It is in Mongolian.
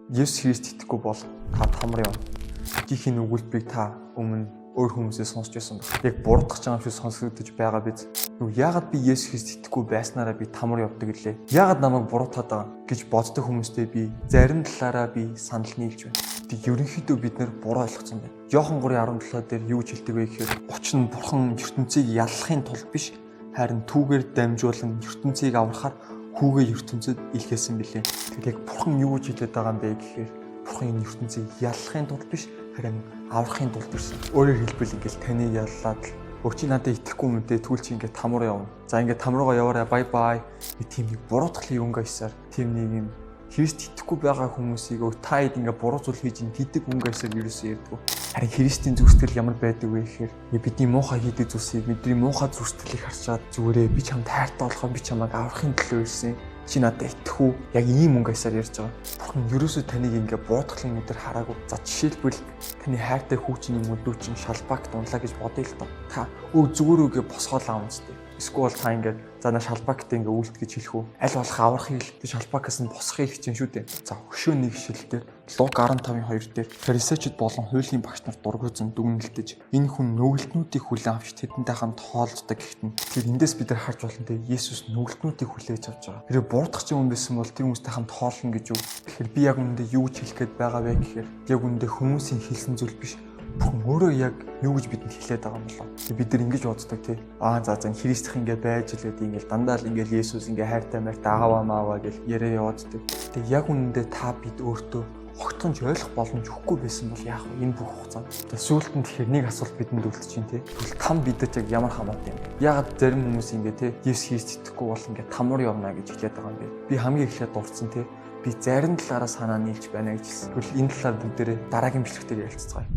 Есүс Христ итгэхгүй бол та тамар юм. Гихийн өгүүлбэрийг та өмнө өөр хүмүүсээс сонсч байсан баг. Яг буруудах гэж байгаа юм шиг сонсогдож байгаа биз. Яагаад би Есүс Христ итгэхгүй байснараа би тамар явдаг гэлээ? Яагаад намайг буруутаад байгаа гэж боддог хүмүүстэй би зарим талаараа би санал нийлж байна. Тэг ерөнхийдөө бид нэр буруу ойлгосон байна. Иохан 3:17 дээр юу ч хэлдэг вэ гэхээр учир нь бурхан ертөнцийг яллахын тулд биш, харин түүгээр дамжуулан ертөнцийг аврахаар хүүгээ ертөнцид илгээсэн билээ. Тэгэхээр яг бурхан юу гэж хэлээд байгаа юм бэ гэхээр бурхан энэ ертөнцийг яллахын тулд биш, харин аврахын тулд ирсэн. Өөрөөр хэлбэл ингээл таны яллаад чи надад итгэхгүй мөнтэй тэгвэл чи ингээд там руу явна. За ингээд там руугаа яваарай, бай бай. Би тийм нэг буруутгалын юунгайсаар тийм нэг юм Христ итгэхгүй байгаа хүмүүсийг та хэд ингээд буруу зүйл хийж ин гэдэг үнгайсаар юусэн ярьдаг. Харин Христийн зүстэл ямар байдаг вэ гэхээр бидний муухай хийдэг зүйлсийг бидний муухай зүсгэлийг харчаад зүгээрээ би чамд хайртай болохоо би чамайг аврахын төлөө ирсэн. Чи надад итгэх үү? Яг ийм үнгайсаар ярьж байгаа. Бурхан ерөөсөө таныг ингээд буруутгалын өдөр хараагүй. За жишээлбэл таны хайртай хүүчний мөдөөчин шалбагт унлаа гэж бодъё л доо. Та зүгээр үгээ босгоол аав үстэй. Эсвэл та ингээд за на шалбагт ингээд үлд гэж хэлэх үү? Аль болох аврахыг л шалбагаас нь босхийг хичээн шүү дээ. За өшөө нэг шилдэлтэй Луг 15:2 дээр фарисеучуд болон хуулийн багш нар дургуйзан дүгнэлтэж энэ хүн нүгэлтнүүдийг хүлээн авч тэдэнтэй хамт хоолцдог гэхтэн тэр эндээс бид нар харж болно те Есүс нүгэлтнүүдийг хүлээж авч байгаа. Тэр буурдах ч юм байсан бол тэр хүмүүстэй хамт хоолно гэж юу? Тэгэхээр би яг үүндээ юу гэж хэлэх гээд байгаа вэ гэхээр яг үүндээ хүмүүсийн хэлсэн зүйл биш. Бурхан өөрөө яг юу гэж бидэнд хэлээд байгаа юм болоо. Бид нар ингэж боддог тий. За Христх ингээд байж л гэдэг ингээд дандаа л ингээд Есүс ингээд хайртай мэртэй ааваа мааваа гэж яриа явааддаг. Тэг яг үнэндээ та бид өөртөө огтхонч ойлгох боломж өгөхгүй байсан бол яах вэ? Энэ бүх хугацаанд. Сүүлд нь тэгэхээр нэг асуулт бидэнд үлдэж чинь тий. Тэгвэл там бидэд яг ямар хамаатай юм бэ? Ягаад зарим хүмүүс ингээд тий Есүс Христ итгэхгүй бол ингээд тамар явна гэж хэлээд байгаа юм бэ? Би хамгийн эхлээд дурдсан тий. Би зарим талаараа санаа нийлж байна гэж хэлсэн. Тэгвэл энэ талаар бүгдээрээ дараагийн бичлэгтээр ярилцгаая.